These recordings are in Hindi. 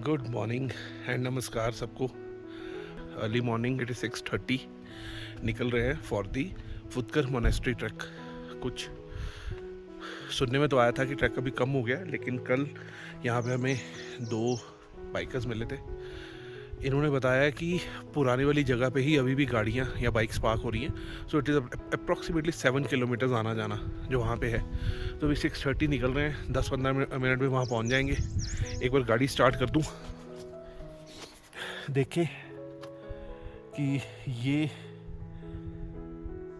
गुड मॉर्निंग एंड नमस्कार सबको। Early morning, it is 6:30। निकल रहे हैं फॉर दी फुटकर मोनेस्ट्री ट्रैक। कुछ सुनने में तो आया था कि ट्रैक अभी कम हो गया, लेकिन कल यहाँ पे हमें 2 बाइकर्स मिले थे। इन्होंने बताया कि पुरानी वाली जगह पे ही अभी भी गाड़ियाँ या बाइक्स पार्क हो रही हैं। So it is approximately 7 kilometres आना जाना जो वहाँ पे है। तो अभी 6:30 निकल रहे हैं, 10-15 मिनट में वहाँ पहुँच जाएंगे। एक बार गाड़ी स्टार्ट कर दूँ, देखें कि ये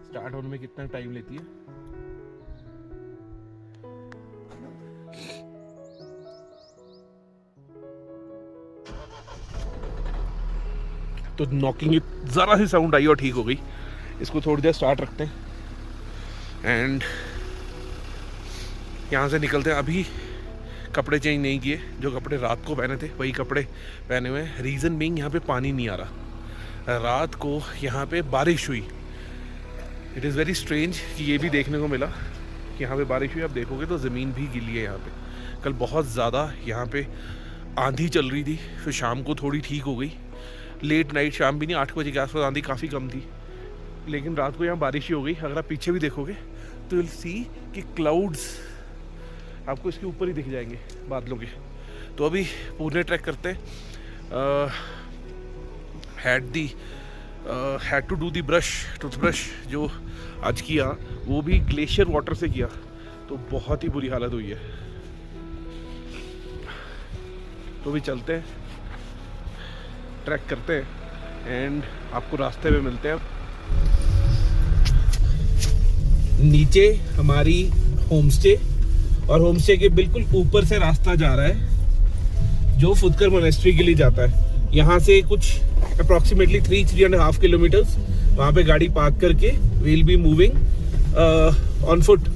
स्टार्ट होने में कितना टाइम लेती है। तो नॉकिंग ज़रा सी साउंड आई और ठीक हो गई। इसको थोड़ी देर स्टार्ट रखते हैं एंड यहाँ से निकलते हैं। अभी कपड़े चेंज नहीं किए, जो कपड़े रात को पहने थे वही कपड़े पहने हुए हैं। रीज़न बीइंग यहाँ पे पानी नहीं आ रहा। रात को यहाँ पे बारिश हुई। इट इज़ वेरी स्ट्रेंज कि ये भी देखने को मिला कि यहाँ पे बारिश हुई। आप देखोगे तो ज़मीन भी गीली है यहाँ पे। कल बहुत ज़्यादा यहाँ पे आंधी चल रही थी, फिर शाम को थोड़ी ठीक हो गई। लेट नाइट, शाम भी नहीं, 8 बजे के आसपास आंधी काफ़ी कम थी, लेकिन रात को यहाँ बारिश ही हो गई। अगर आप पीछे भी देखोगे तो विल सी कि क्लाउड्स आपको इसके ऊपर ही दिख जाएंगे, बादलों के। तो अभी पूरे ट्रैक करते हैं। Had to do the toothbrush जो आज किया वो भी ग्लेशियर वाटर से किया, तो बहुत ही बुरी हालत हुई है। तो भी चलते हैं, ट्रैक करते हैं एंड आपको रास्ते में मिलते हैं। नीचे हमारी होम स्टे, और होम स्टे के बिल्कुल ऊपर से रास्ता जा रहा है जो फुटकर मोनेस्ट्री के लिए जाता है। यहाँ से कुछ अप्रॉक्सीमेटली 3.5 किलोमीटर्स वहाँ पे गाड़ी पार्क करके we'll be moving on foot.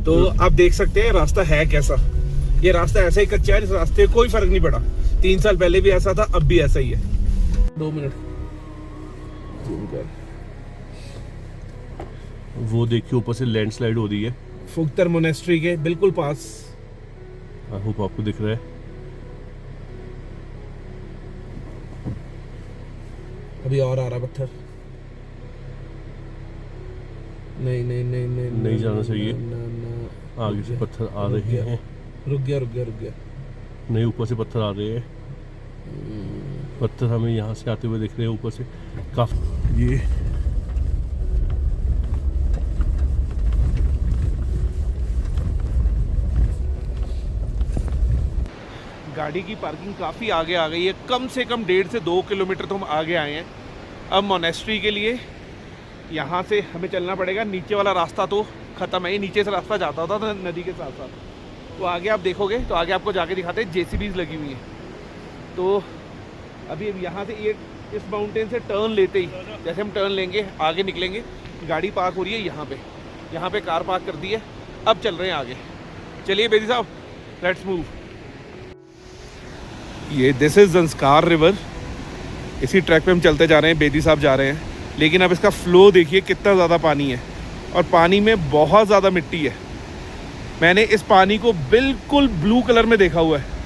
तो आप देख सकते हैं रास्ता है कैसा। ये रास्ता ऐसा ही कच्चा है, इस रास्ते में कोई फर्क नहीं पड़ा। 3 साल पहले भी ऐसा था, अब भी ऐसा ही है। 2 मिनट वो देखिए ऊपर से लैंडस्लाइड हो रही है फुटकर मोनेस्ट्री के बिल्कुल पास। आई होप आपको दिख रहा है। अभी और आ रहा पत्थर। नहीं नहीं नहीं नहीं नहीं जाना चाहिए। ना आगे से पत्थर आ रहे हैं। रुक गया। नहीं, ऊपर से पत्थर आ रहे हैं। पत्थर हमें यहाँ से आते हुए दिख रहे हैं ऊपर से काफी। ये गाड़ी की पार्किंग काफ़ी आगे आ गई है। कम से कम 1.5 से 2 किलोमीटर तो हम आगे आए हैं अब मोनेस्ट्री के लिए। यहाँ से हमें चलना पड़ेगा। नीचे वाला रास्ता तो ख़त्म है, नीचे से रास्ता जाता होता था नदी के साथ साथ। तो आगे आप देखोगे तो आगे आपको जाके दिखाते हैं JCBs लगी हुई हैं। तो अभी यहाँ से ये इस माउंटेन से टर्न लेते ही, जैसे हम टर्न लेंगे आगे निकलेंगे, गाड़ी पार्क हो रही है यहाँ पे कार पार्क कर दी है। अब चल रहे हैं आगे। चलिए बेदी साहब, लेट्स मूव। ये दिस इज़ ज़ंस्कार रिवर। इसी ट्रैक पे हम चलते जा रहे हैं, बेदी साहब जा रहे हैं। लेकिन अब इसका फ़्लो देखिए कितना ज़्यादा पानी है, और पानी में बहुत ज़्यादा मिट्टी है। मैंने इस पानी को बिल्कुल ब्लू कलर में देखा हुआ है,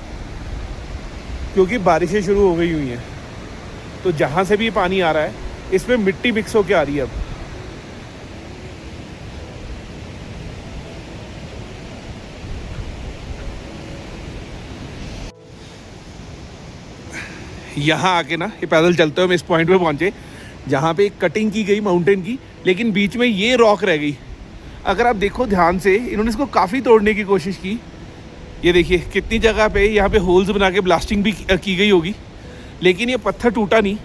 क्योंकि बारिशें शुरू हो गई हुई हैं। तो जहाँ से भी ये पानी आ रहा है इसमें मिट्टी मिक्स होकर आ रही है अब। यहाँ आके ना ये पैदल चलते हुए हम इस पॉइंट पे पहुँचे जहाँ पे एक कटिंग की गई माउंटेन की, लेकिन बीच में ये रॉक रह गई। अगर आप देखो ध्यान से, इन्होंने इसको काफ़ी तोड़ने की कोशिश की। ये देखिए कितनी जगह पे यहाँ पे होल्स बना के ब्लास्टिंग भी की गई होगी, लेकिन ये पत्थर टूटा नहीं।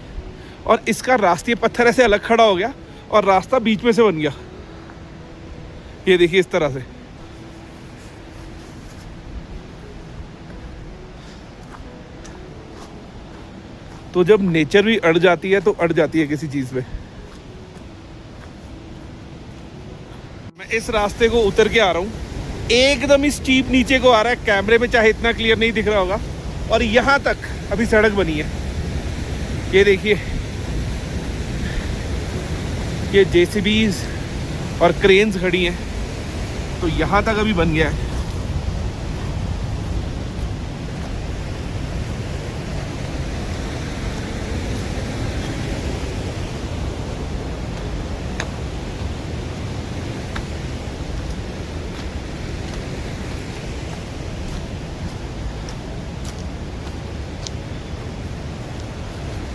और इसका रास्ते, पत्थर ऐसे अलग खड़ा हो गया और रास्ता बीच में से बन गया। ये देखिए इस तरह से। तो जब नेचर भी अड़ जाती है तो अड़ जाती है किसी चीज़ पे। मैं इस रास्ते को उतर के आ रहा हूँ, एकदम ही स्टीप नीचे को आ रहा है। कैमरे में चाहे इतना क्लियर नहीं दिख रहा होगा, और यहाँ तक अभी सड़क बनी है। ये देखिए, ये JCBs और क्रेन्स खड़ी हैं, तो यहाँ तक अभी बन गया है।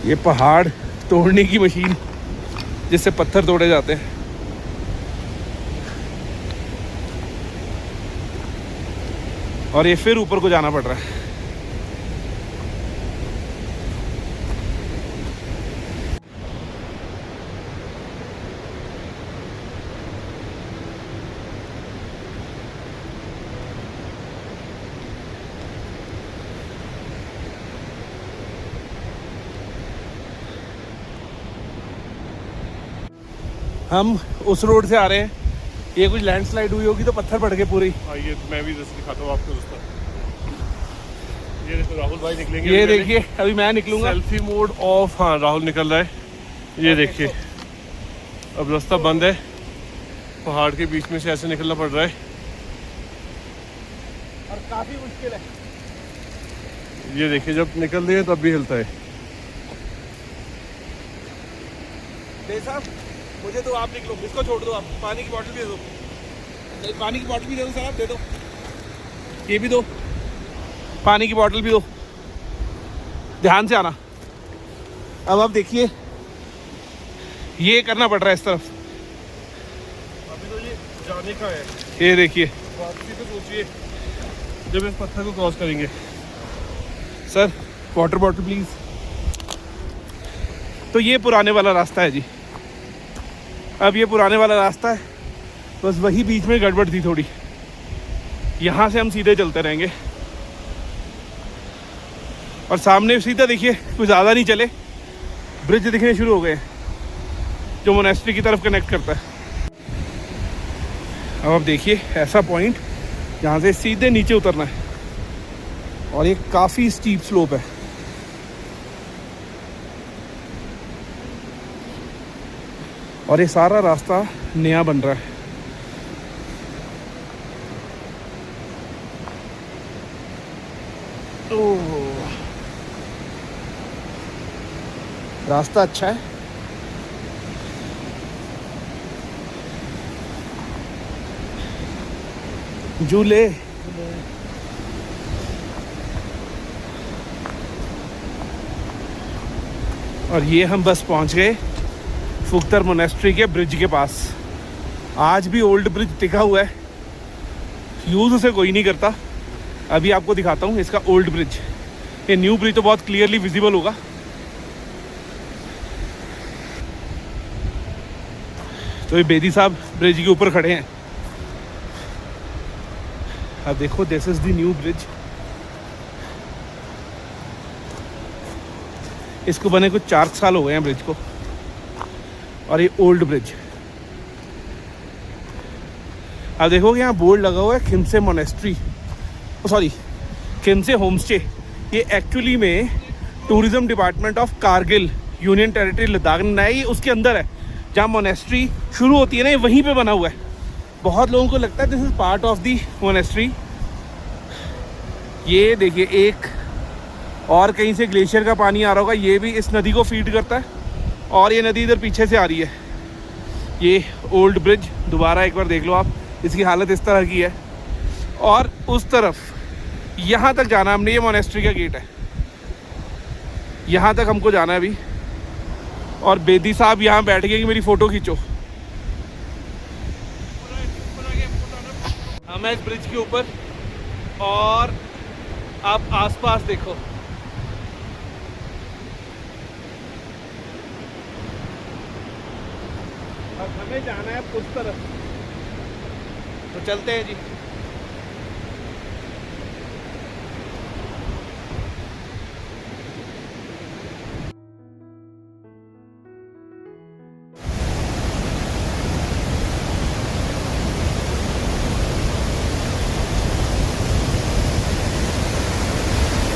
ये पहाड़ तोड़ने की मशीन जिससे पत्थर तोड़े जाते हैं। और ये फिर ऊपर को जाना पड़ रहा है। हम उस रोड से आ रहे हैं, ये कुछ लैंडस्लाइड हुई होगी तो पत्थर पड़ गए पूरी। आइए मैं भी जैसे दिखाता हूँ आपको रास्ता। ये देखो राहुल भाई निकलेंगे। ये देखिए अभी मैं निकलूंगा। Selfie mode of. हाँ राहुल निकल रहा है, ये देखिए। अब रास्ता बंद है, पहाड़ के बीच में से ऐसे निकलना पड़ रहा है और काफी मुश्किल है। ये देखिए जब निकल रही है तब भी हिलता है। साहब मुझे तो आप निकलो, इसको छोड़ दो, आप पानी की बोतल भी दे दो। नहीं, पानी की बोतल भी दे दो सर, आप दे दो, ये भी दो, पानी की बोतल भी दो, ध्यान से आना। अब आप देखिए ये करना पड़ रहा है इस तरफ। अभी तो ये जाने का है, ये देखिए वापसी तो सोचिए जब इस पत्थर को क्रॉस करेंगे। Sir water bottle please. तो ये पुराने वाला रास्ता है जी। अब ये पुराने वाला रास्ता है, बस वही बीच में गड़बड़ थी थोड़ी। यहाँ से हम सीधे चलते रहेंगे और सामने सीधा देखिए, कुछ ज़्यादा नहीं चले, ब्रिज दिखने शुरू हो गए जो मोनेस्ट्री की तरफ कनेक्ट करता है। अब आप देखिए ऐसा पॉइंट जहाँ से सीधे नीचे उतरना है और ये काफ़ी स्टीप स्लोप है। और ये सारा रास्ता नया बन रहा है। ओह, रास्ता अच्छा है। झूले और ये हम बस पहुंच गए फुख्तर मोनेस्ट्री के ब्रिज के पास। आज भी ओल्ड ब्रिज टिका हुआ है, यूज़ उसे कोई नहीं करता। अभी आपको दिखाता हूँ इसका ओल्ड ब्रिज। ये न्यू ब्रिज तो बहुत क्लियरली विजिबल होगा। तो ये बेदी साहब ब्रिज के ऊपर खड़े हैं। अब देखो this is the new bridge. इसको बने कुछ 4 साल हो गए हैं ब्रिज को। और ये ओल्ड ब्रिज। अब देखोगे यहाँ बोर्ड लगा हुआ है खिमसे मोनेस्ट्री, सॉरी खिमसे होम स्टे। ये एक्चुअली में tourism department of Kargil union territory Ladakh ने बनाया। ये उसके अंदर है जहाँ मोनेस्ट्री शुरू होती है ना, ये वहीं पे बना हुआ है। बहुत लोगों को लगता है this is part of the monastery. ये देखिए एक और कहीं से ग्लेशियर का पानी आ रहा होगा, ये भी इस नदी को फीड करता है। और ये नदी इधर पीछे से आ रही है। ये ओल्ड ब्रिज दोबारा एक बार देख लो आप, इसकी हालत इस तरह की है। और उस तरफ यहाँ तक जाना हमने, ये मोनेस्ट्री का गेट है, यहाँ तक हमको जाना है अभी। और बेदी साहब यहाँ बैठ गए कि मेरी फ़ोटो खींचो। हम हैं इस ब्रिज के ऊपर और आप आसपास देखो। अब हमें जाना है उस तरफ, तो चलते हैं जी।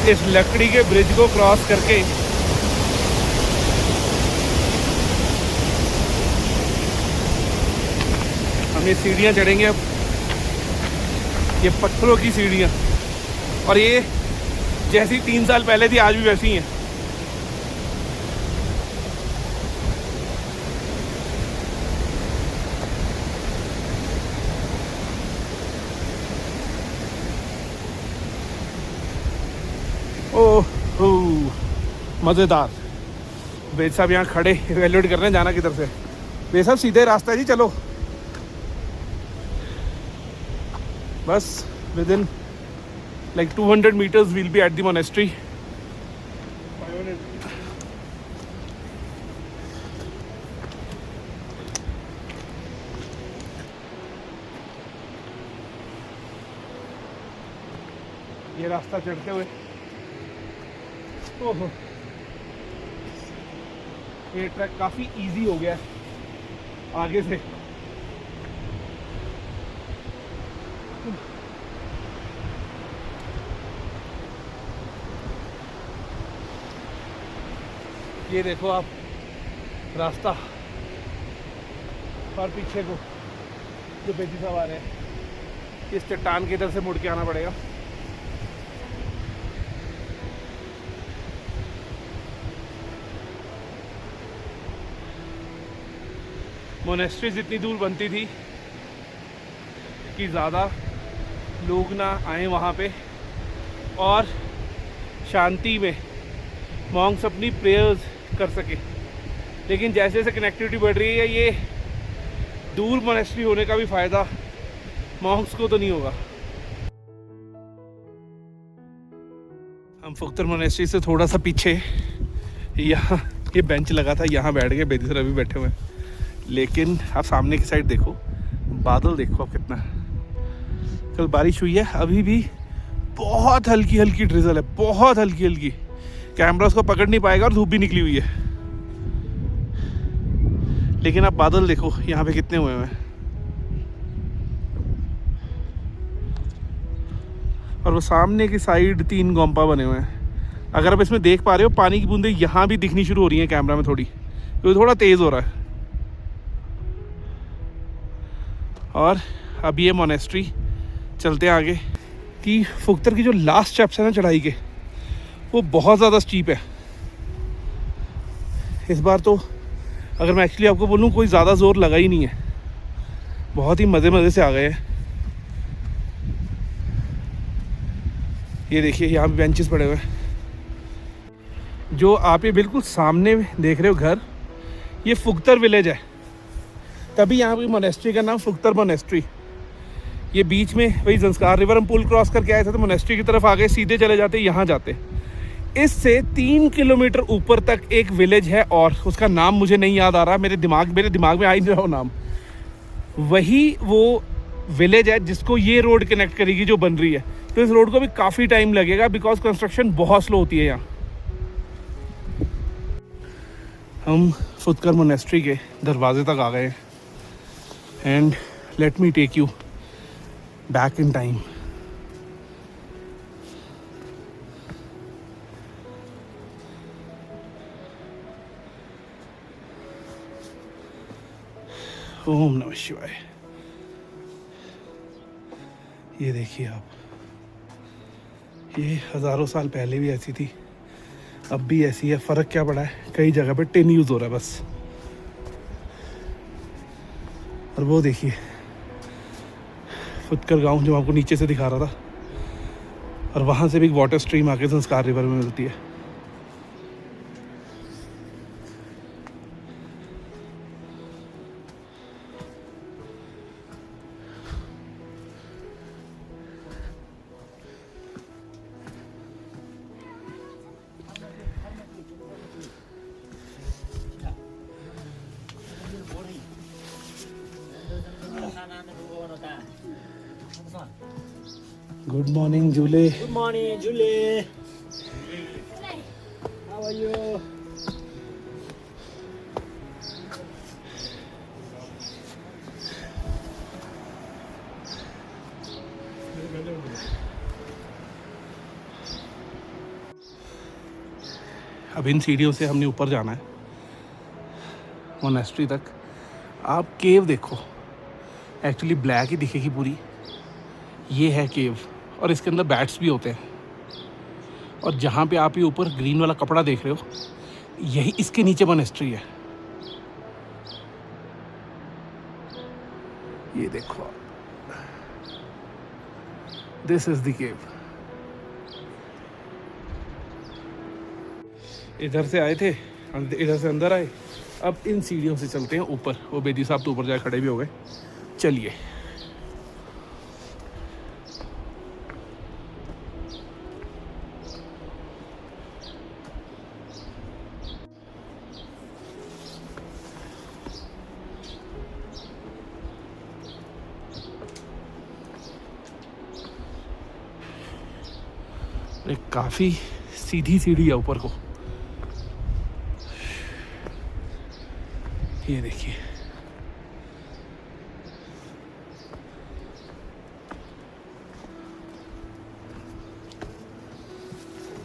इस लकड़ी के ब्रिज को क्रॉस करके हम ये सीढ़ियाँ चढ़ेंगे। अब ये पत्थरों की सीढ़ियाँ, और ये जैसी 3 साल पहले थी आज भी वैसी हैं। ओह मज़ेदार। बेद साहब यहाँ खड़े इवेल्यूएट कर रहे हैं जाना किधर से। बेद साहब सीधे रास्ता है जी, चलो। बस with in like 200 meters we'll be at the monastery. 500. ये रास्ता चढ़ते हुए, ओहो, ये ट्रैक काफ़ी इजी हो गया है आगे से। ये देखो आप रास्ता, और पीछे को जो बेदी साहब आ रहे हैं, इस चट्टान की इधर से मुड़ के आना पड़ेगा। मोनेस्ट्रीज इतनी दूर बनती थी कि ज़्यादा लोग ना आए वहाँ पे और शांति में मॉन्क्स अपनी प्रेयर्स कर सके। लेकिन जैसे जैसे कनेक्टिविटी बढ़ रही है, ये दूर मोनेस्ट्री होने का भी फ़ायदा मॉन्क्स को तो नहीं होगा। हम फुख्तर मोनेस्ट्री से थोड़ा सा पीछे, यहाँ ये बेंच लगा था, यहाँ बैठ गए, बेदी सर अभी बैठे हुए हैं। लेकिन आप सामने की साइड देखो, बादल देखो आप कितना। कल बारिश हुई है, अभी भी बहुत हल्की हल्की ड्रिजल है, बहुत हल्की हल्की। कैमरा उसको पकड़ नहीं पाएगा और धूप भी निकली हुई है। लेकिन आप बादल देखो यहाँ पे कितने हुए हैं। और वो सामने की साइड 3 गोम्पा बने हुए हैं। अगर आप इसमें देख पा रहे हो, पानी की बूंदें यहाँ भी दिखनी शुरू हो रही हैं कैमरा में थोड़ी, क्योंकि थोड़ा तेज़ हो रहा है। और अब ये मोनेस्ट्री, चलते हैं आगे। कि फुख्तर की जो लास्ट स्टेप्स है ना चढ़ाई के, वो बहुत ज़्यादा स्टीप है। इस बार तो अगर मैं एक्चुअली आपको बोलूँ, कोई ज़्यादा ज़ोर लगा ही नहीं है, बहुत ही मज़े मज़े से आ गए हैं। ये देखिए यहाँ पे बेंचेस पड़े हुए हैं। जो आप ये बिल्कुल सामने देख रहे हो घर, ये फुख्तर विलेज है, तभी यहाँ की मोनेस्ट्री का नाम फुख्तर मोनेस्ट्री। ये बीच में वही ज़ंस्कार रिवर, हम पुल क्रॉस करके आए थे तो मोनेस्ट्री की तरफ आ गए, सीधे चले जाते यहाँ जाते। इससे 3 किलोमीटर ऊपर तक एक विलेज है, और उसका नाम मुझे नहीं याद आ रहा, मेरे दिमाग में आ ही नहीं रहा वो नाम। वही वो विलेज है जिसको ये रोड कनेक्ट करेगी जो बन रही है। तो इस रोड को भी काफ़ी टाइम लगेगा, बिकॉज कंस्ट्रक्शन बहुत स्लो होती है यहाँ। हम फुख्तर मोनेस्ट्री के दरवाजे तक आ गए, and let me take you back in time. ओम नमः शिवाय। ये देखिए आप, ये हज़ारों साल पहले भी ऐसी थी, अब भी ऐसी है। फ़र्क क्या पड़ा है, कई जगह पे टिन यूज़ हो रहा है बस। और वो देखिए फुख्तर गांव जो आपको नीचे से दिखा रहा था, और वहाँ से भी एक वाटर स्ट्रीम आके ज़ंस्कार रिवर में मिलती है। Good morning Julie. Good morning, Julie. How are you? अब इन सीढ़ियों से हमने ऊपर जाना है मोनेस्ट्री तक। आप केव देखो, एक्चुअली ब्लैक ही दिखेगी पूरी। ये है केव, और इसके अंदर बैट्स भी होते हैं। और जहाँ पे आप ये ऊपर ग्रीन वाला कपड़ा देख रहे हो, यही इसके नीचे मोनेस्ट्री है। ये देखो, दिस इज द केव। इधर से आए थे, इधर से अंदर आए। अब इन सीढ़ियों से चलते हैं ऊपर। वो बेदी साहब तो ऊपर जाए खड़े भी हो गए। चलिए। एक काफ़ी सीधी सीढ़ी है ऊपर को। ये देखिए,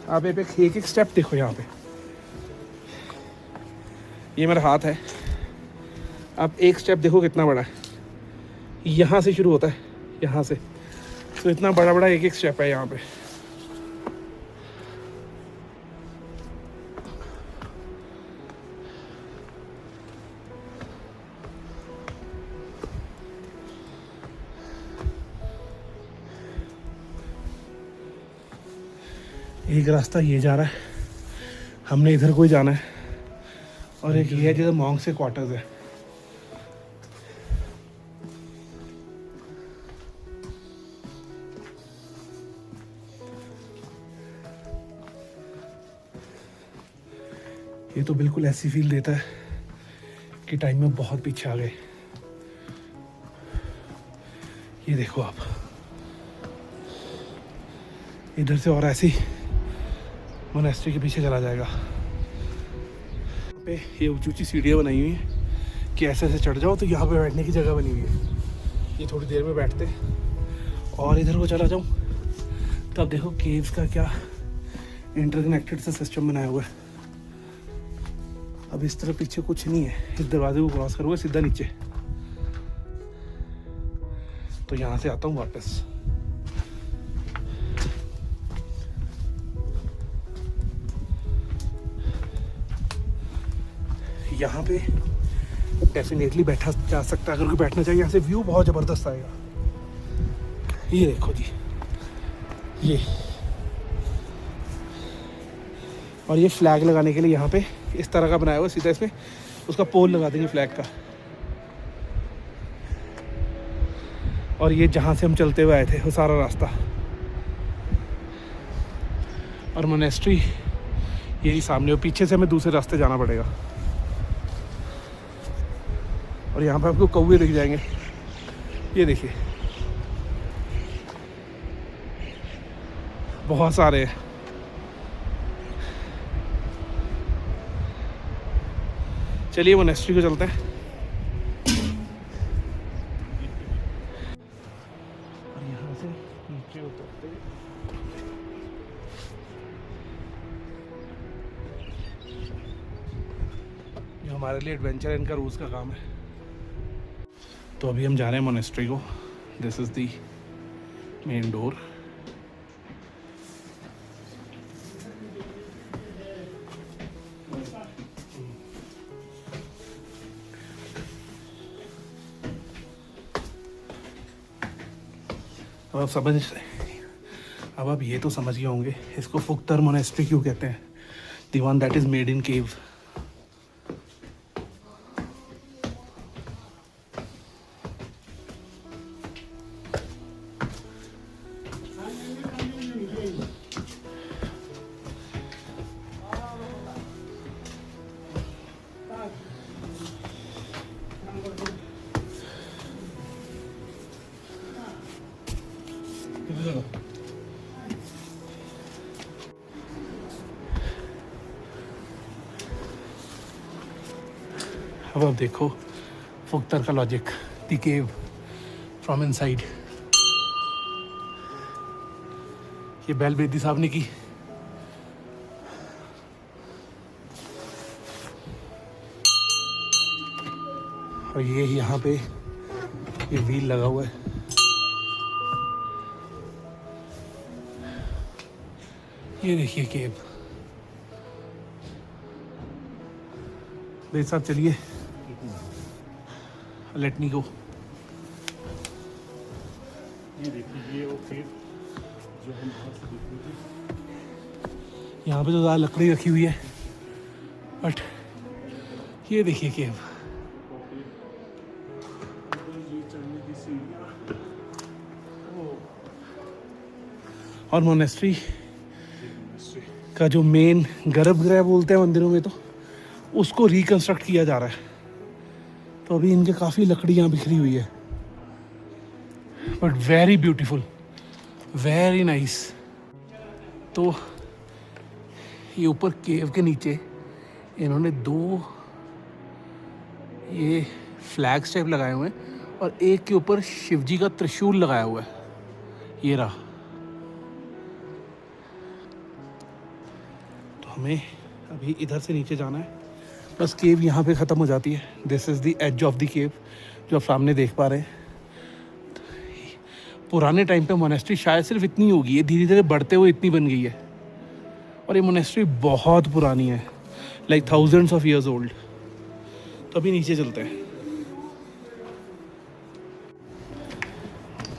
आप एक एक स्टेप देखो यहाँ पे। ये मेरा हाथ है। आप एक स्टेप देखो कितना बड़ा है। यहाँ से शुरू होता है, यहाँ से। तो इतना बड़ा बड़ा एक स्टेप है यहाँ पे। एक रास्ता ये जा रहा है, हमने इधर को ही जाना है। और एक ये है जिधर मॉन्क से क्वार्टर्स है। ये तो बिल्कुल ऐसी फील देता है कि टाइम में बहुत पीछे आ गए। ये देखो आप, इधर से और ऐसी मोनेस्ट्री के पीछे चला जाएगा। पे ये ऊंची ऊंची सीढ़ियाँ बनाई हुई हैं कि ऐसे ऐसे चढ़ जाओ तो यहाँ पे बैठने की जगह बनी हुई है। ये थोड़ी देर में बैठते और इधर को चला जाऊँ तब देखो केव्स का क्या इंटरकनेक्टेड सा सिस्टम बनाया हुआ है। अब इस तरफ पीछे कुछ नहीं है। इस दरवाजे को क्रॉस करोगे सीधा नीचे। तो यहाँ से आता हूँ वापस। यहाँ पे डेफिनेटली बैठा जा सकता है अगर कोई बैठना चाहिए। यहाँ से व्यू बहुत ज़बरदस्त आएगा। ये देखो जी, ये और ये फ्लैग लगाने के लिए यहाँ पे इस तरह का बनाया हुआ। सीधा इसमें उसका पोल लगा देंगे फ्लैग का। और ये जहाँ से हम चलते हुए आए थे वो सारा रास्ता। और मोनेस्ट्री यही सामने, और पीछे से हमें दूसरे रास्ते जाना पड़ेगा। और यहाँ पे आपको कौवे दिख जाएंगे। ये देखिए, बहुत सारे हैं। चलिए मोनेस्ट्री को चलते हैं। और यहाँ से नीचे उतरते हैं। ये हमारे लिए एडवेंचर इनका रोज़ का काम है। तो अभी हम जा रहे हैं मोनेस्ट्री को। This is the main door. अब आप ये तो समझ गए होंगे इसको फुक्तर मोनेस्ट्री क्यों कहते हैं। The one that is made in cave. अब आप देखो फुक्तर का logic. The cave from inside. ये बैल बेदी साहब ने की। और ये यहाँ पे ये व्हील लगा हुआ है। ये देखिए केव। बेदी साहब चलिए, लेट मी गो। ये देखिए वो केव जो हम बाहर से देख रहे थे। यहाँ पे तो ज़्यादा लकड़ी रखी हुई है, बट ये देखिए केव। और मोनेस्ट्री का जो मेन गर्भगृह बोलते हैं मंदिरों में, तो उसको रिकंस्ट्रक्ट किया जा रहा है। तो अभी इनके काफ़ी लकड़ियाँ बिखरी हुई है, but very beautiful, very nice. तो ये ऊपर केव के नीचे इन्होंने 2 ये फ्लैग्स टाइप लगाए हुए हैं और एक के ऊपर शिवजी का त्रिशूल लगाया हुआ है। ये रहा। तो हमें अभी इधर से नीचे जाना है, बस केव यहाँ पे ख़त्म हो जाती है। This is the edge of the cave जो आप सामने देख पा रहे हैं। पुराने टाइम पे मोनेस्ट्री शायद सिर्फ इतनी होगी, ये धीरे धीरे बढ़ते हुए इतनी बन गई है। और ये मोनेस्ट्री बहुत पुरानी है, like thousands of years old. तो अभी नीचे चलते हैं।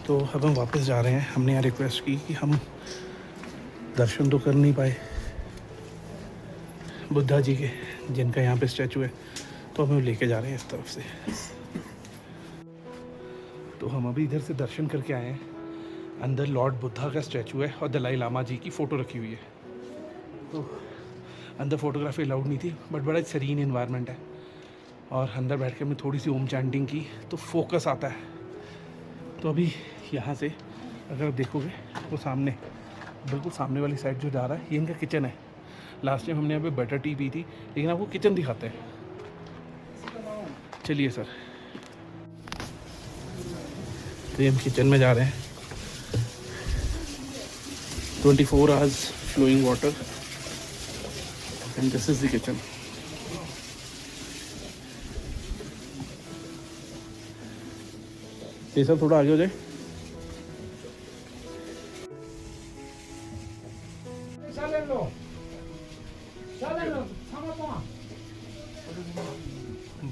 तो अब हम वापस जा रहे हैं। हमने यहाँ रिक्वेस्ट की कि हम दर्शन तो कर नहीं पाए बुद्धा जी के, जिनका यहाँ पे स्टैचू है, तो हमें लेके जा रहे हैं इस तरफ से। तो हम अभी इधर से दर्शन करके आए हैं। अंदर लॉर्ड बुद्धा का स्टैचू है और दलाई लामा जी की फ़ोटो रखी हुई है। तो अंदर फोटोग्राफी अलाउड नहीं थी, बट बड़ा सीरीन एनवायरनमेंट है। और अंदर बैठ के हमने थोड़ी सी ओम चैंटिंग की तो फोकस आता है। तो अभी यहाँ से अगर आप देखोगे वो सामने, बिल्कुल सामने वाली साइड जो जा रहा है, ये इनका किचन है। लास्ट टाइम हमने यहाँ पे बटर टी पी थी, लेकिन आपको किचन दिखाते हैं। चलिए सर। तो ये हम किचन में जा रहे हैं। 24 hours flowing water and this is the kitchen. ये सब थोड़ा आगे हो जाए।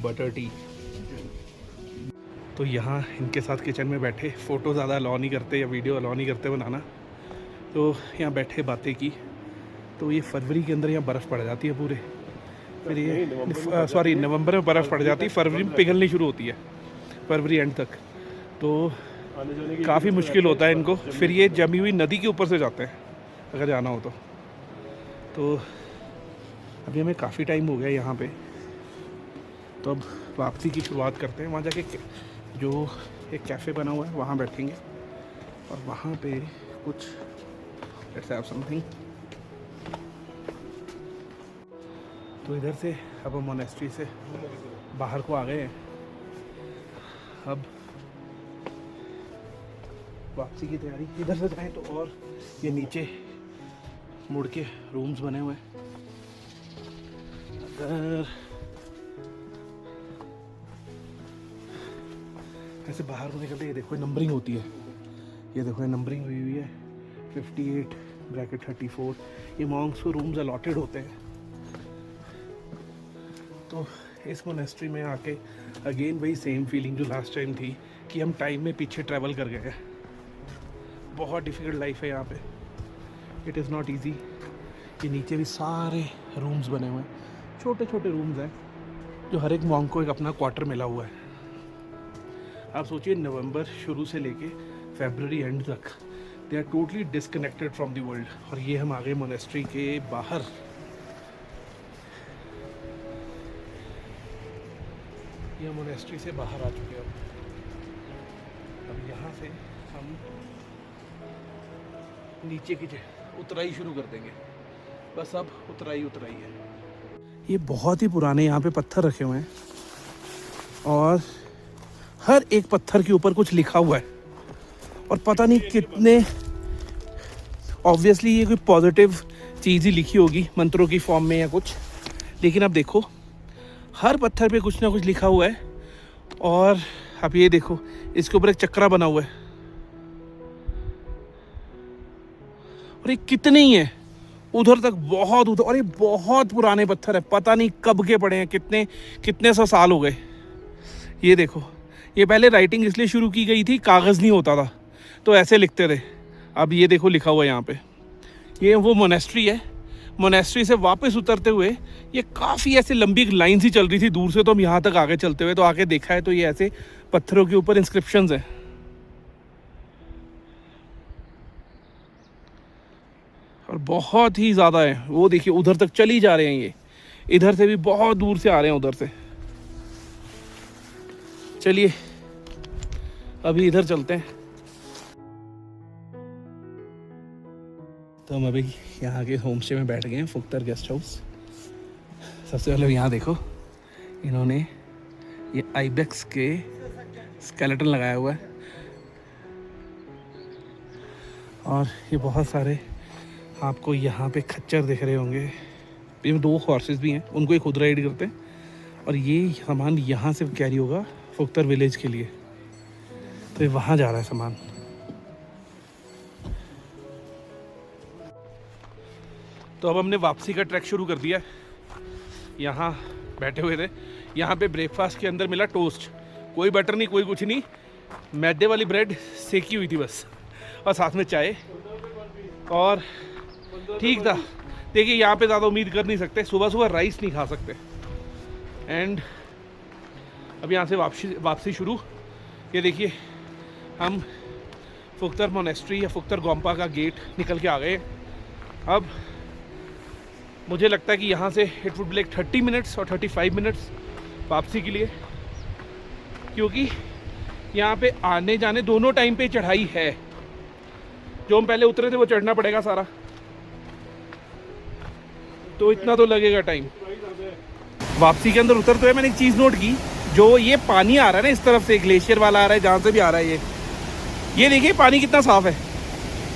Butter tea. तो यहाँ इनके साथ किचन में बैठे, फ़ोटो ज़्यादा अलाउ नहीं करते या वीडियो अलाउ नहीं करते बनाना, तो यहाँ बैठे बातें की। तो ये फरवरी के अंदर यहाँ बर्फ़ पड़ जाती है पूरे, फिर ये नवंबर में बर्फ़ पड़ जाती है, फरवरी में पिघलनी शुरू होती है, फरवरी एंड तक। तो काफ़ी मुश्किल होता है इनको। फिर ये जमी हुई नदी के ऊपर से जाते हैं अगर जाना हो तो अभी हमें काफ़ी टाइम हो गया यहाँ पे। तो अब वापसी की शुरुआत करते हैं। वहाँ जाके जो एक कैफ़े बना हुआ है वहाँ बैठेंगे और वहाँ पे कुछ लेट्स हैव समथिंग। तो इधर से अब हम मोनेस्ट्री से बाहर को आ गए हैं। अब वापसी की तैयारी। इधर से जाएं तो और ये नीचे मुड़ के रूम्स बने हुए हैं। अगर ऐसे बाहर को निकलते, ये देखो नंबरिंग होती है, ये देखो नंबरिंग हुई हुई है 58/34। ये मॉन्क्स को रूम्स अलॉटेड होते हैं। तो इस मोनेस्ट्री में आके अगेन वही सेम फीलिंग जो लास्ट टाइम थी कि हम टाइम में पीछे ट्रैवल कर गए हैं। बहुत डिफ़िकल्ट लाइफ है यहाँ पे, इट इज़ नॉट ईजी। ये नीचे भी सारे रूम्स बने हुए हैं, छोटे छोटे रूम्स हैं जो हर एक मॉन्क को एक अपना क्वार्टर मिला हुआ है। आप सोचिए नवंबर शुरू से लेके फरवरी एंड तक they are totally disconnected from the world. और ये हम आ गए मोनेस्ट्री के बाहर। ये मोनेस्ट्री से बाहर आ चुके हैं। अब यहाँ से हम नीचे की उतराई शुरू कर देंगे। बस अब उतराई है। ये बहुत ही पुराने यहाँ पे पत्थर रखे हुए हैं और हर एक पत्थर के ऊपर कुछ लिखा हुआ है और पता नहीं कितने, ऑब्वियसली ये कोई पॉजिटिव चीज़ ही लिखी होगी मंत्रों की फॉर्म में या कुछ। लेकिन अब देखो हर पत्थर पे कुछ ना कुछ लिखा हुआ है। और अब ये देखो इसके ऊपर एक चक्रा बना हुआ है और ये कितने ही है उधर तक, बहुत उधर। और ये बहुत पुराने पत्थर है, पता नहीं कब के पड़े हैं, कितने सौ साल हो गए। ये देखो, ये पहले राइटिंग इसलिए शुरू की गई थी, कागज़ नहीं होता था तो ऐसे लिखते थे। अब ये देखो लिखा हुआ है यहाँ पे। ये वो मोनेस्ट्री है मोनेस्ट्री से वापस उतरते हुए ये काफ़ी ऐसे लंबी लाइन सी चल रही थी दूर से, तो हम यहाँ तक आगे चलते हुए तो आगे देखा है तो ये ऐसे पत्थरों के ऊपर इंस्क्रिप्शंस हैं। और बहुत ही ज़्यादा है, वो देखिए उधर तक चली जा रहे हैं ये, इधर से भी बहुत दूर से आ रहे हैं उधर से। चलिए अभी इधर चलते हैं। तो हम अभी यहाँ के होम स्टे में बैठ गए हैं, फुक्तर गेस्ट हाउस। सबसे पहले यहाँ देखो, इन्होंने ये आइबेक्स के स्केलेटन लगाया हुआ है और ये बहुत सारे आपको यहाँ पे खच्चर दिख रहे होंगे। ये 2 हॉर्सेस भी हैं, उनको ही खुद राइड करते हैं। और ये सामान यहाँ से कैरी होगा फुक्तर विलेज के लिए, तो ये वहाँ जा रहा है सामान। तो अब हमने वापसी का ट्रैक शुरू कर दिया है। यहाँ बैठे हुए थे, यहाँ पे ब्रेकफास्ट के अंदर मिला टोस्ट, कोई बटर नहीं कोई कुछ नहीं, मैदे वाली ब्रेड सेकी हुई थी बस, और साथ में चाय, और ठीक था। देखिए यहाँ पे ज़्यादा उम्मीद कर नहीं सकते, सुबह सुबह राइस नहीं खा सकते। एंड अब यहाँ से वापसी शुरू। ये देखिए हम फुक्तर मोनेस्ट्री या फुक्तर गोम्पा का गेट निकल के आ गए। अब मुझे लगता है कि यहाँ से it would be like 30 minutes और 35 मिनट्स वापसी के लिए, क्योंकि यहाँ पे आने जाने दोनों टाइम पे चढ़ाई है। जो हम पहले उतरे थे वो चढ़ना पड़ेगा सारा, तो इतना तो लगेगा टाइम। वापसी के अंदर उतरते हुए मैंने एक चीज़ नोट की, जो ये पानी आ रहा है ना इस तरफ से, ग्लेशियर वाला आ रहा है जहाँ से भी आ रहा है, ये देखिए पानी कितना साफ़ है।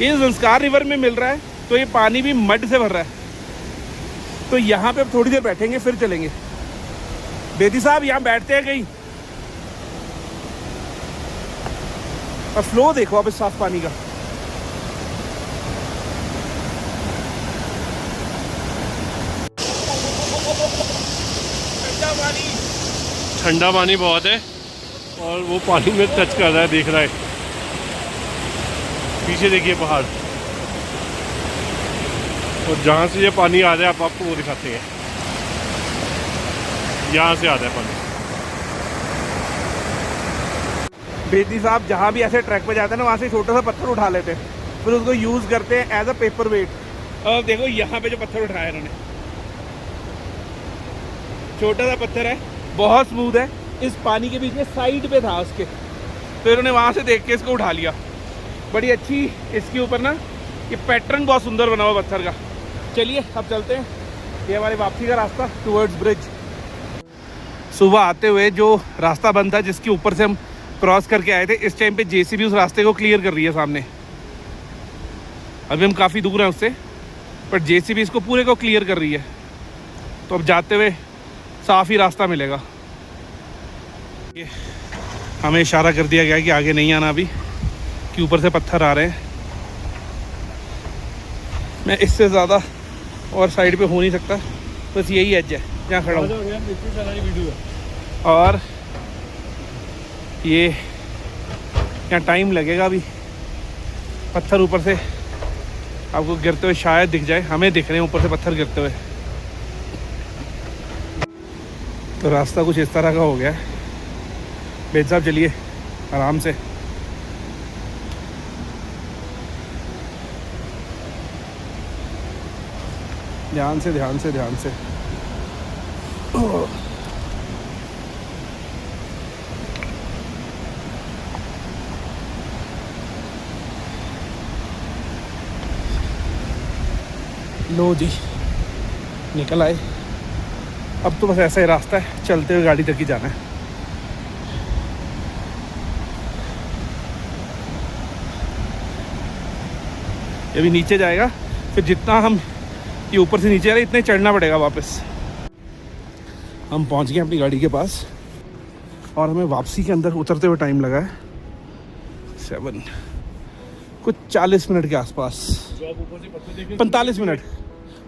ये संस्कार रिवर में मिल रहा है तो ये पानी भी मड से भर रहा है। तो यहाँ पे अब थोड़ी देर बैठेंगे फिर चलेंगे। बेदी साहब यहाँ बैठते हैं कहीं, और फ्लो देखो अब इस साफ पानी का। ठंडा पानी बहुत है और वो पानी में टच कर रहा है, देख रहा है। पीछे देखिए पहाड़, और जहाँ से ये पानी आ रहा है आपको वो दिखाते हैं। यहाँ से आ रहा है पानी। बेदी साहब जहाँ भी ऐसे ट्रैक पे जाते हैं ना, वहाँ से छोटा सा पत्थर उठा लेते हैं, फिर उसको यूज़ करते हैं एज अ पेपर वेट। और देखो यहाँ पे जो पत्थर उठाया इन्होंने, छोटा सा पत्थर है, बहुत स्मूथ है, इस पानी के बीच में साइड पे था उसके, तो इन्होंने वहाँ से देख के इसको उठा लिया। बड़ी अच्छी इसके ऊपर ना ये पैटर्न बहुत सुंदर बना हुआ पत्थर का। चलिए अब चलते हैं, ये हमारे वापसी का रास्ता टुवर्ड्स ब्रिज। सुबह आते हुए जो रास्ता बंद था जिसके ऊपर से हम क्रॉस करके आए थे, इस टाइम पे जेसीबी उस रास्ते को क्लियर कर रही है सामने। अभी हम काफ़ी दूर हैं उससे, पर जेसीबी इसको पूरे को क्लियर कर रही है, तो अब जाते हुए साफ़ ही रास्ता मिलेगा। ये हमें इशारा कर दिया गया कि आगे नहीं आना अभी, कि ऊपर से पत्थर आ रहे हैं। मैं इससे ज़्यादा और साइड पे हो नहीं सकता, बस यही एज है जहाँ खड़ा हूँ। और ये यहाँ टाइम लगेगा अभी, पत्थर ऊपर से आपको गिरते हुए शायद दिख जाए, हमें दिख रहे हैं ऊपर से पत्थर गिरते हुए। तो रास्ता कुछ इस तरह का हो गया है। बेद साहब चलिए आराम से। ध्यान से ध्यान से ध्यान से। लो जी निकल आए। अब तो बस ऐसा ही रास्ता है, चलते हुए गाड़ी तक ही जाना है। अभी नीचे जाएगा, फिर जितना हम ये ऊपर से नीचे आ रहे इतने चढ़ना पड़ेगा वापस। हम पहुंच गए अपनी गाड़ी के पास और हमें वापसी के अंदर उतरते हुए टाइम लगा है 7 कुछ 40 मिनट के आसपास, 45 मिनट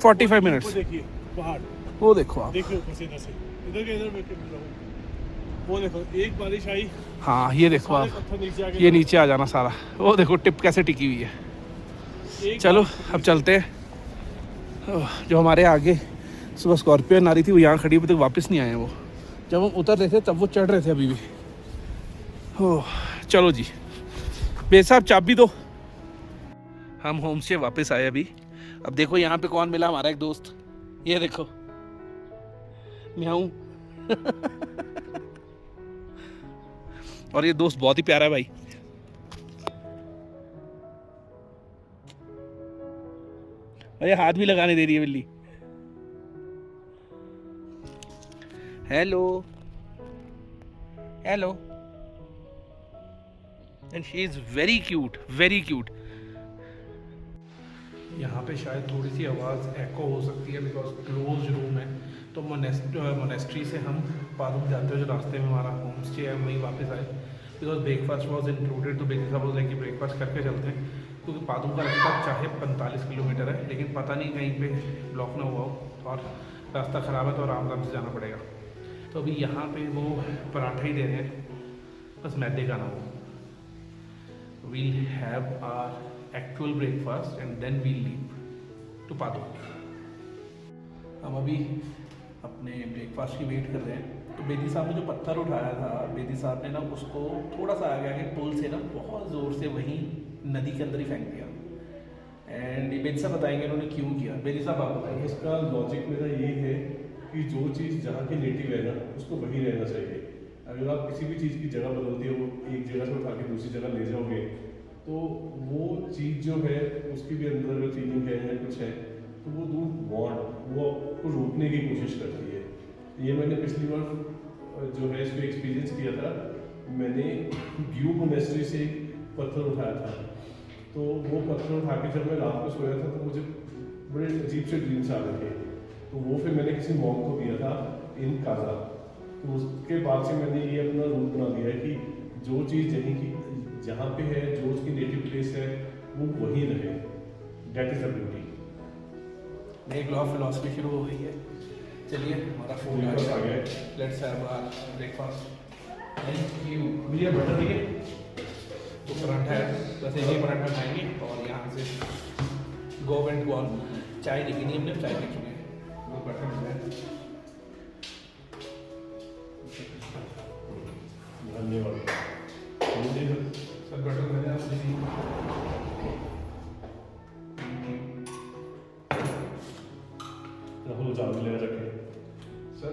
45 मिनट्स। देखिए पहाड़, वो देखो आप, देखो ऊपर से इधर से, इधर के इधर बैठ के मिल रहा हूं। वो देखो एक बारिश आई, हाँ ये देखो आप, पत्थर नीचे आ गए। ये नीचे आ जाना सारा। वो देखो टिप कैसे टिकी हुई है। चलो अब चलते हैं। जो हमारे आगे सुबह स्कॉर्पियन आ रही थी वो यहाँ खड़ी अभी तक वापस नहीं आए हैं वो। जब हम उतर रहे थे तब वो चढ़ रहे थे अभी भी। ओह चलो जी, बे साहब चाबी दो। हम होम स्टे वापस आए अभी। अब देखो यहाँ पे कौन मिला, हमारा एक दोस्त, ये देखो म्याऊं। और ये दोस्त बहुत ही प्यारा है भाई। अरे हाथ भी लगाने दे रही है बिल्ली। Hello hello, and she is very cute, very cute. यहाँ पे शायद थोड़ी सी आवाज़ एको हो सकती है बिकॉज क्लोज रूम है। तो मोनेस्ट्री से हम पादुम जाते हुए जो रास्ते में हमारा होम स्टे है वहीं वापस आए बिकॉज ब्रेकफास्ट वॉज इंक्लूडेड। तो बेसिक सपोज है कि ब्रेकफास्ट करके चलते हैं क्योंकि पादुम का रास्ता चाहे 45 किलोमीटर है लेकिन पता नहीं कहीं पे ब्लॉक ना हुआ हो और रास्ता ख़राब है तो आराम से जाना पड़ेगा। तो अभी यहाँ पे वो पराठा ही दे रहे हैं, बस मैदे का ना हो। We'll have our actual breakfast and then we'll leave to Padum. हम अभी अपने ब्रेकफास्ट की वेट कर रहे हैं। तो बेदी साहब ने जो पत्थर उठाया था, बेदी साहब ने ना उसको थोड़ा सा आगे आगे पुल से ना बहुत ज़ोर से वहीं नदी के अंदर ही फेंक दिया। एंड ये बेदी साहब बताएंगे इन्होंने क्यों किया। बेदी साहब आप बताएंगे। इसका लॉजिक मेरा ये है कि जो चीज़ जहाँ की नेटिव है ना उसको वहीं रहना चाहिए। अगर आप किसी भी चीज़ की जगह बदलते हो, एक जगह से उठा के दूसरी जगह ले जाओगे तो वो चीज़ जो है उसकी भी अंदर अगर फीलिंग है या कुछ है तो वो डोंट वांट, वो आपको रोकने की कोशिश करती है। ये मैंने पिछली बार जो है इसको एक्सपीरियंस किया था। मैंने ग्यू मोनेस्ट्री से एक पत्थर उठाया था। तो वो पत्थर उठा के जब मैं रात को सोया था तो मुझे बड़े अजीब से ड्रीम्स आ रहे थे। तो वो फिर मैंने किसी मॉन्क को दिया था इन काजा। तो उसके बाद से मैंने ये अपना रूल बना दिया है कि जो चीज़ जहाँ पे है, जो उसकी नेटिव प्लेस है वो वहीं रहे। That is the beauty. एक लॉ फिलॉसफी शुरू हो गई है। चलिए हमारा फूड आ गया है। Let's have our breakfast. Thank you. भैया बटर दिए तो पराठा है, बस एक ही पराठा खाएंगे और यहाँ से गो एंड गो ऑन। चाय नहीं पीनी हमने, चाय पी चुके हैं। वो बटर मिल जाए। धन्यवाद। सर बटर मिल जाए मुझे। राहुल चावल ले रखे सर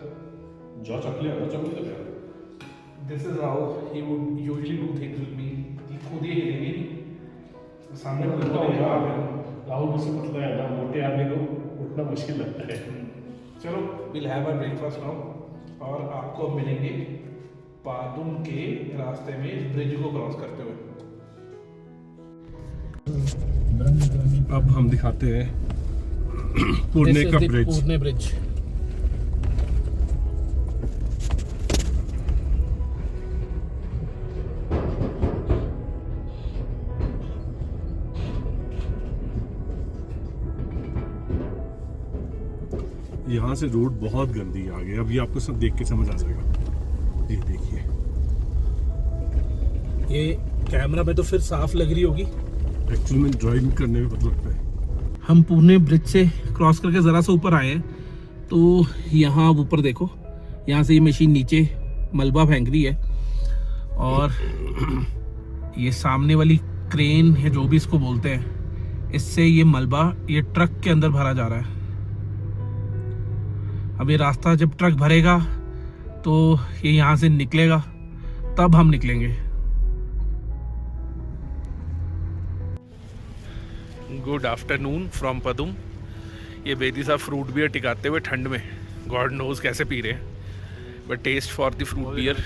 जो चॉकलेट तो this is how he would usually do things with me. खुद ही हिलेंगे नहीं, सामने पतला होगा। राहुल मुझसे पतला है ना, मोटे आदमी को उठना मुश्किल लगता है। चलो will have a breakfast now और आपको मिलेंगे पादुम के रास्ते में इस ब्रिज को क्रॉस करते हुए। अब हम दिखाते हैं पुणे का ब्रिज। पुणे ब्रिज। यहाँ से रोड बहुत गंदी है आगे। अभी आपको सब देख के समझ आ जाएगा। ये देखिए, ये कैमरा में तो फिर साफ लग रही होगी, एक्चुअली में ड्राइविंग करने में पता लगता है। हम पुणे ब्रिज से क्रॉस करके ज़रा सा ऊपर आए हैं तो यहाँ ऊपर देखो, यहाँ से ये मशीन नीचे मलबा फेंक रही है और ये सामने वाली क्रेन है जो भी इसको बोलते हैं, इससे ये मलबा ये ट्रक के अंदर भरा जा रहा है। अब ये रास्ता जब ट्रक भरेगा तो ये यहाँ से निकलेगा, तब हम निकलेंगे। Good afternoon from Padum. ये बेदी साहब फ्रूट बियर टिकाते हुए ठंड में, गॉड नोज कैसे पी रहे हैं, but taste for the fruit beer.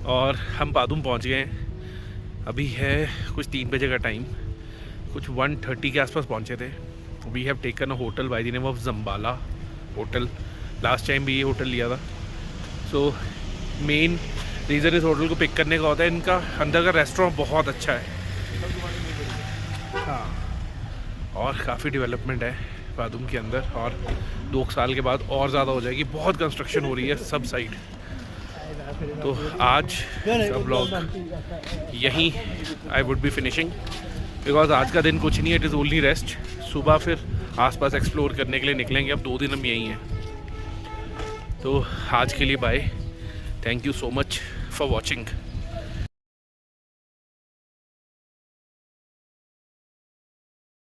और हम पादुम पहुंच गए हैं। अभी है कुछ 3 बजे का टाइम, कुछ 1:30 के आसपास पहुंचे थे। We have taken a hotel by the name of Jambala hotel. Last time भी ये होटल लिया था। सो मेन रीज़न इस होटल को पिक करने का होता है, इनका अंदर का रेस्टोरेंट बहुत अच्छा है। हाँ, और काफ़ी डेवलपमेंट है पादुम के अंदर और 2 साल के बाद और ज़्यादा हो जाएगी। बहुत कंस्ट्रक्शन हो रही है सब साइड। तो आज सब लोग यहीं I would be finishing because आज का दिन कुछ नहीं है, इट इज़ ओनली रेस्ट। सुबह फिर आसपास एक्सप्लोर करने के लिए निकलेंगे। अब 2 दिन हम यहीं हैं। तो आज के लिए bye. Thank you so much for watching.